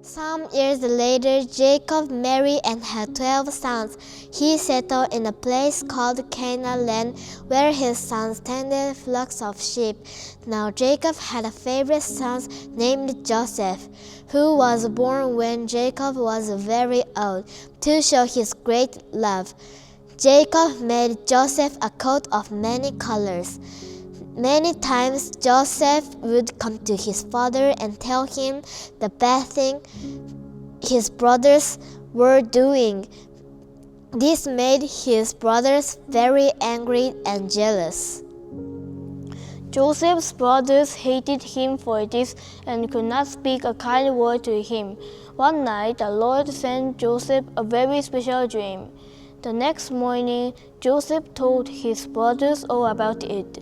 Some years later, Jacob married and had 12 sons. He settled in a place called Canaan land, where his sons tended flocks of sheep. Now Jacob had a favorite son named Joseph, who was born when Jacob was very old, to show his great love. Jacob made Joseph a coat of many colors. Many times Joseph would come to his father and tell him the bad thing his brothers were doing. This made his brothers very angry and jealous. Joseph's brothers hated him for this and could not speak a kind word to him. One night the Lord sent Joseph a very special dream. The next morning, Joseph told his brothers all about it.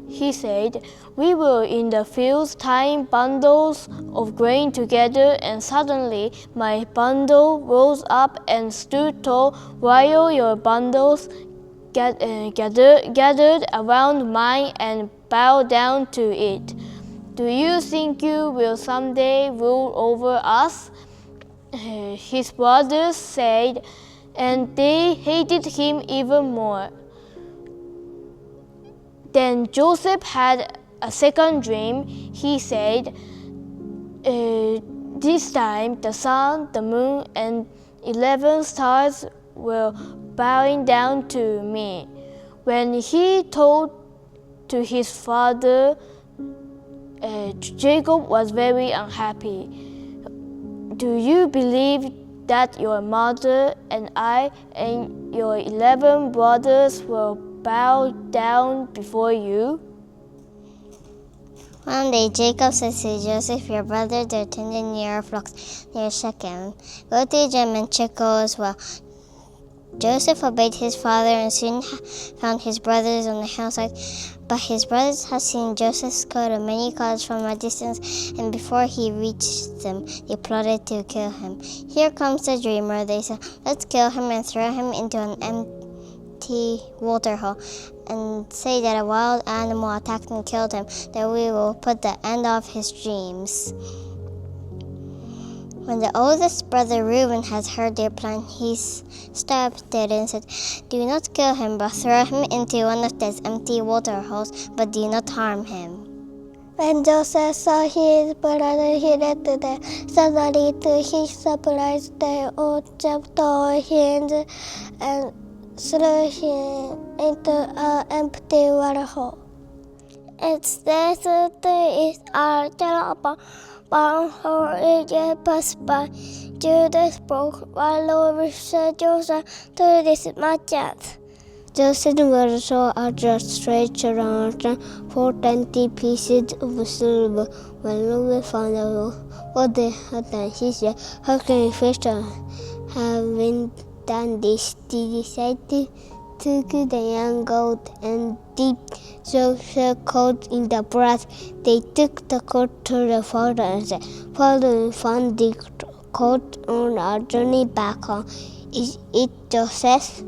He said, "We were in the fields tying bundles of grain together, and suddenly my bundle rose up and stood tall, while your bundles gathered around mine and bowed down to it. Do you think you will someday rule over us?" His brothers said, and they hated him even more. Then Joseph had a second dream. He said, "This time the sun, the moon, and 11 stars were bowing down to me." When he told to his father, Jacob was very unhappy. "Do you believe that your mother and I and your 11 brothers will bow down before you?" One day Jacob said to Joseph, "Your brothers are tending your flocks near Shechem. Go to them and check as well." Joseph obeyed his father and soon found his brothers on the hillside. But his brothers had seen Joseph's coat of many colors from a distance, and before he reached them, they plotted to kill him. "Here comes the dreamer," they said. "Let's kill him and throw him into an empty water hole, and say that a wild animal attacked and killed him. Then we will put the end of his dreams." When the oldest brother Reuben had heard their plan, he stopped it and said, "Do not kill him, but throw him into one of these empty water holes, but do not harm him." When Joseph saw his brother, he left them. Suddenly, to his surprise, they all jumped on him and threw him into an empty water hole. It's this is our terrible hole Egypt passed by. Judas spoke while over Joseph to this merchant. Joseph was so stretched around for 20 pieces of silver. When Reuben found out what they had done, he said, "How can we first having done this?" They decided to took the young goat and dipped Joseph's coat in the blood. They took the coat to the father and said, "Father, we found the coat on our journey back home. Is it Joseph?"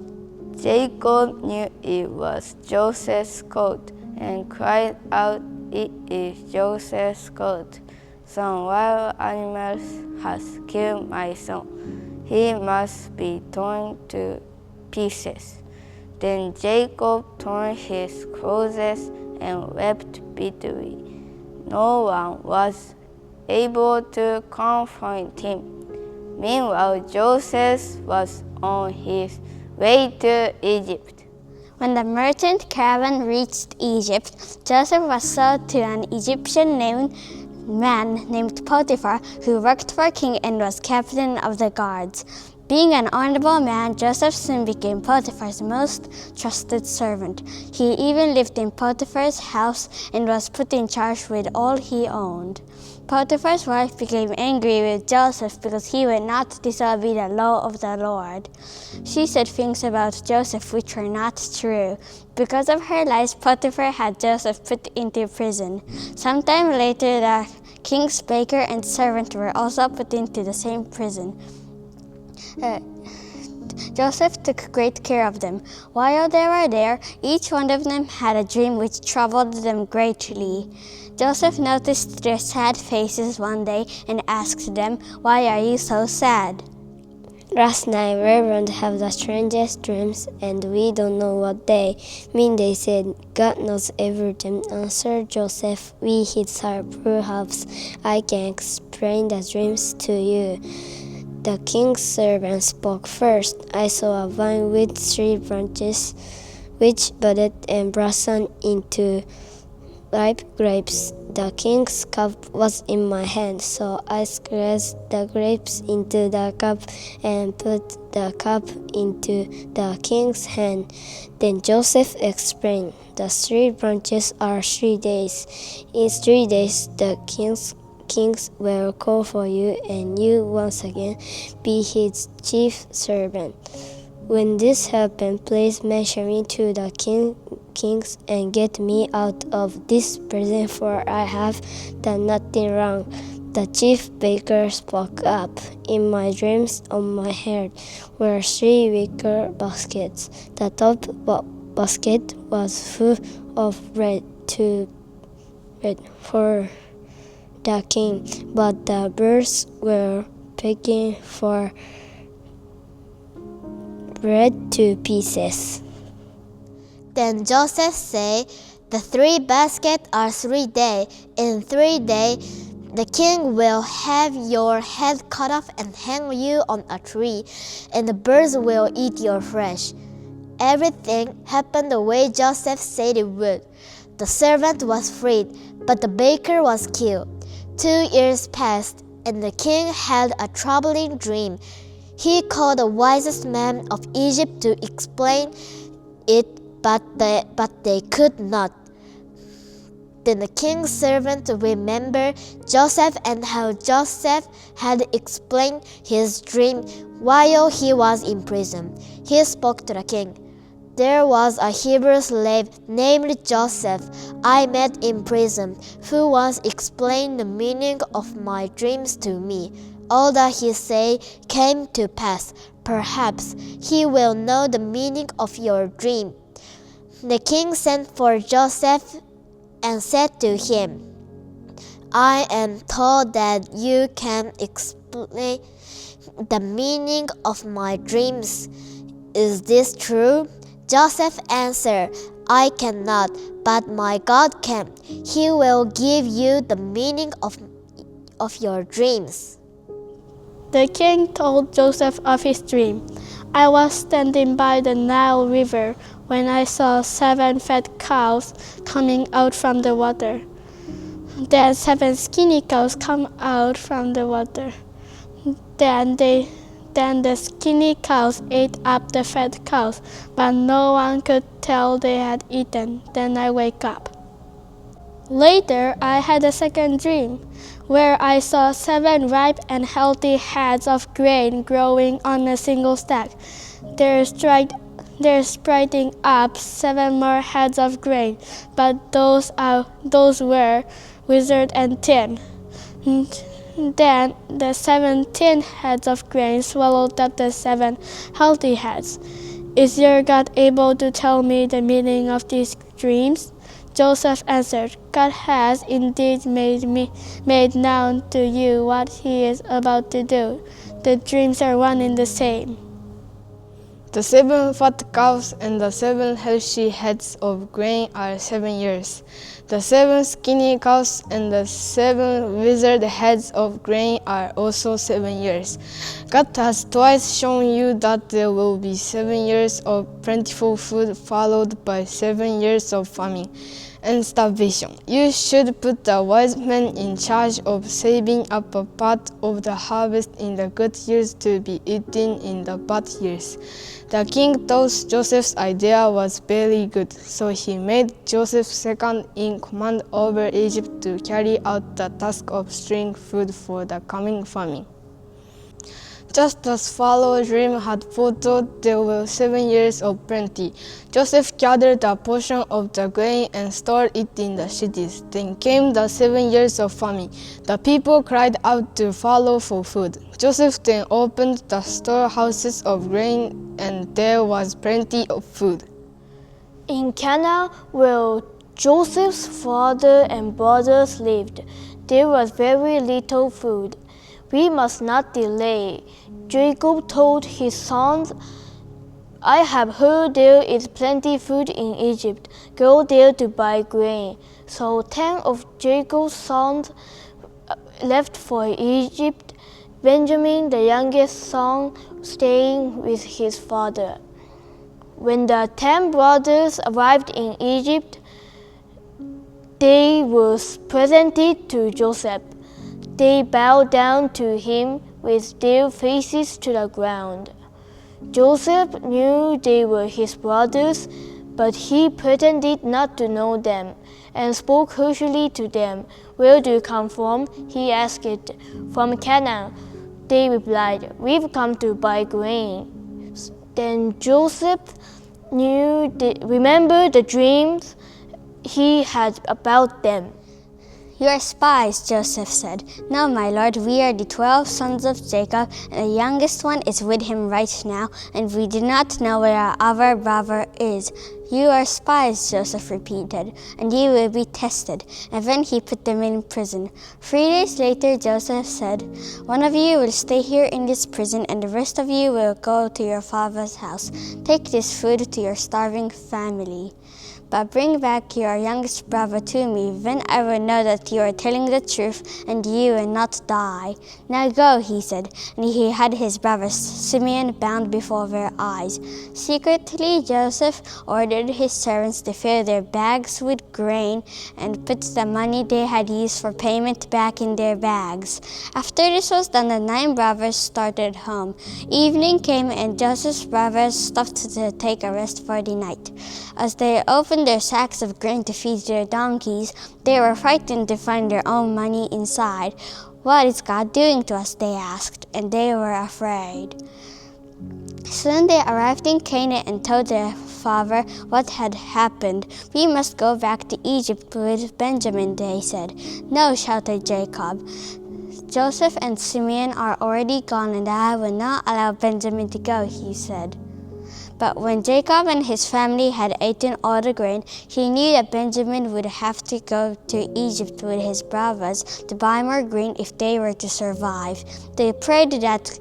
Jacob knew it was Joseph's coat and cried out, "It is Joseph's coat. Some wild animal has killed my son. He must be torn to pieces." Then Jacob tore his clothes and wept bitterly. No one was able to comfort him. Meanwhile, Joseph was on his way to Egypt. When the merchant caravan reached Egypt, Joseph was sold to an Egyptian man named Potiphar, who worked for king and was captain of the guards. Being an honorable man, Joseph soon became Potiphar's most trusted servant. He even lived in Potiphar's house and was put in charge with all he owned. Potiphar's wife became angry with Joseph because he would not disobey the law of the Lord. She said things about Joseph which were not true. Because of her lies, Potiphar had Joseph put into prison. Sometime later, the king's baker and servant were also put into the same prison. Joseph took great care of them. While they were there, each one of them had a dream which troubled them greatly. Joseph noticed their sad faces one day and asked them, "Why are you so sad?" Last night we learned to have the strangest dreams, and we don't know what they mean, they said. God knows everything, answered Joseph. We hid our perhaps I can explain the dreams to you. The king's servant spoke first. I saw a vine with 3 branches, which budded and blossomed into ripe grapes. The king's cup was in my hand, so I squeezed the grapes into the cup and put the cup into the king's hand. Then Joseph explained, the 3 branches are 3 days. In 3 days the kings will call for you, and you once again be his chief servant. When this happens, please mention me to the kings and get me out of this prison, for I have done nothing wrong. The chief baker spoke up. In my dreams on my head were 3 wicker baskets. The top basket was full of bread for the king, but the birds were picking for bread to pieces. Then Joseph said, the 3 baskets are 3 days. In 3 days the king will have your head cut off and hang you on a tree, and the birds will eat your flesh. Everything happened the way Joseph said it would. The servant was freed, but the baker was killed. 2 years passed, and the king had a troubling dream. He called the wisest men of Egypt to explain it, but they could not. Then the king's servant remembered Joseph and how Joseph had explained his dream while he was in prison. He spoke to the king. There was a Hebrew slave named Joseph I met in prison, who once explained the meaning of my dreams to me. All that he said came to pass. Perhaps he will know the meaning of your dream. The king sent for Joseph and said to him, I am told that you can explain the meaning of my dreams. Is this true? Joseph answered, I cannot, but my God can. He will give you the meaning of your dreams. The king told Joseph of his dream. I was standing by the Nile River when I saw 7 fat cows coming out from the water. Then 7 skinny cows come out from the water. Then the skinny cows ate up the fat cows, but no one could tell they had eaten. Then I wake up. Later, I had a second dream, where I saw 7 ripe and healthy heads of grain growing on a single stack. They're sprouting up 7 more heads of grain, but those were withered and thin. Then the 17 heads of grain swallowed up the 7 healthy heads. Is your God able to tell me the meaning of these dreams? Joseph answered, God has indeed made known to you what he is about to do. The dreams are one and the same. The 7 fat cows and the 7 healthy heads of grain are 7 years. The 7 skinny cows and the 7 withered heads of grain are also 7 years. God has twice shown you that there will be 7 years of plentiful food followed by 7 years of famine and starvation. You should put the wise men in charge of saving up a part of the harvest in the good years to be eaten in the bad years. The king thought Joseph's idea was very good, so he made Joseph second in command over Egypt to carry out the task of storing food for the coming famine. Just as Pharaoh's dream had foretold, there were 7 years of plenty. Joseph gathered a portion of the grain and stored it in the cities. Then came the 7 years of famine. The people cried out to Pharaoh for food. Joseph then opened the storehouses of grain, and there was plenty of food. In Canaan will Joseph's father and brothers lived. There was very little food. We must not delay. Jacob told his sons, I have heard there is plenty food in Egypt. Go there to buy grain. So 10 of Jacob's sons left for Egypt, Benjamin, the youngest son, staying with his father. When the 10 brothers arrived in Egypt, they were presented to Joseph. They bowed down to him with their faces to the ground. Joseph knew they were his brothers, but he pretended not to know them and spoke harshly to them. Where do you come from? He asked. From Canaan. They replied, We've come to buy grain. Then Joseph remembered the dreams he had about them. You are spies, Joseph said. No, my lord, we are the 12 sons of Jacob, and the youngest one is with him right now, and we do not know where our other brother is. You are spies, Joseph repeated, and you will be tested. And then he put them in prison. 3 days later, Joseph said, One of you will stay here in this prison, and the rest of you will go to your father's house. Take this food to your starving family. But bring back your youngest brother to me, then I will know that you are telling the truth, and you will not die. Now go, he said, and he had his brother Simeon bound before their eyes. Secretly, Joseph ordered his servants to fill their bags with grain and put the money they had used for payment back in their bags. After this was done, the 9 brothers started home. Evening came, and Joseph's brothers stopped to take a rest for the night. As they opened their sacks of grain to feed their donkeys, they were frightened to find their own money inside. What is God doing to us? They asked, and they were afraid. Soon they arrived in Canaan and told their father what had happened. We must go back to Egypt with Benjamin, they said. No, shouted Jacob. Joseph and Simeon are already gone, and I will not allow Benjamin to go, he said. But when Jacob and his family had eaten all the grain, he knew that Benjamin would have to go to Egypt with his brothers to buy more grain if they were to survive. They prayed that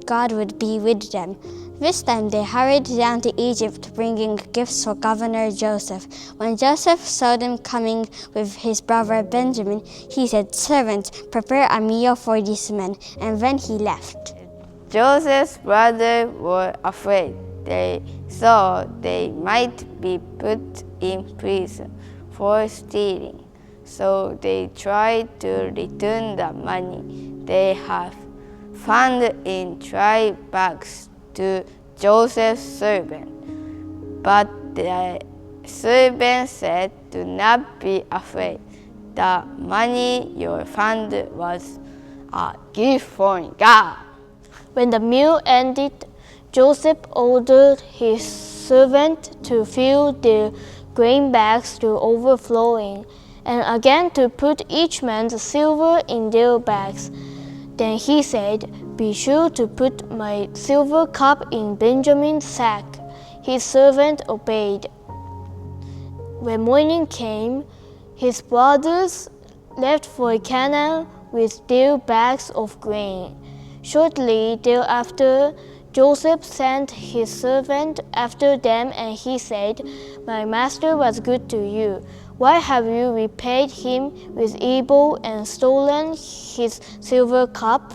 God would be with them. This time they hurried down to Egypt, bringing gifts for Governor Joseph. When Joseph saw them coming with his brother Benjamin, he said, Servants, prepare a meal for these men. And then he left. Joseph's brothers were afraid. They thought they might be put in prison for stealing, so they tried to return the money they have found in dry bags to Joseph's servant. But the servant said, Do not be afraid. The money you found was a gift from God. When the meal ended, Joseph ordered his servant to fill the grain bags to overflowing, and again to put each man's silver in their bags. Then he said, Be sure to put my silver cup in Benjamin's sack. His servant obeyed. When morning came, his brothers left for Canaan with their bags of grain. Shortly thereafter, Joseph sent his servant after them, and he said, My master was good to you. Why have you repaid him with evil and stolen his silver cup?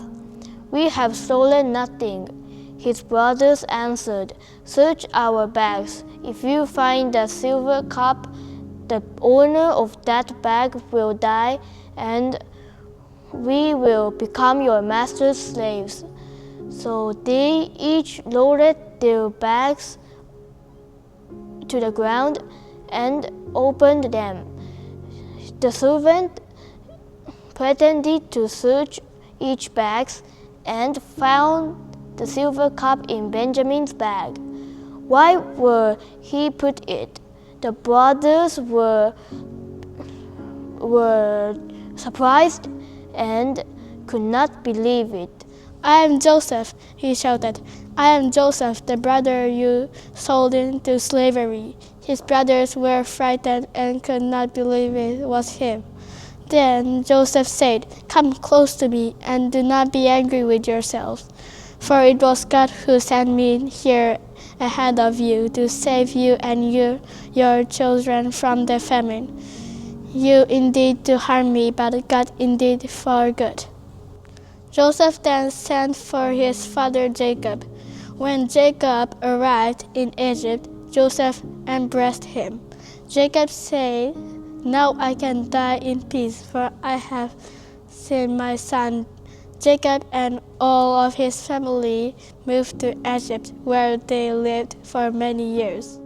We have stolen nothing. His brothers answered, Search our bags. If you find the silver cup, the owner of that bag will die, and we will become your master's slaves. So they each lowered their bags to the ground and opened them. The servant pretended to search each bag and found the silver cup in Benjamin's bag. Why were he put it? The brothers were surprised and could not believe it. I am Joseph, he shouted. I am Joseph, the brother you sold into slavery. His brothers were frightened and could not believe it was him. Then Joseph said, "Come close to me and do not be angry with yourselves, for it was God who sent me here ahead of you to save you and your children from the famine. You indeed to harm me, but God indeed for good." Joseph then sent for his father Jacob. When Jacob arrived in Egypt, Joseph embraced him. Jacob said, "Now I can die in peace, for I have seen my son." Jacob and all of his family moved to Egypt, where they lived for many years.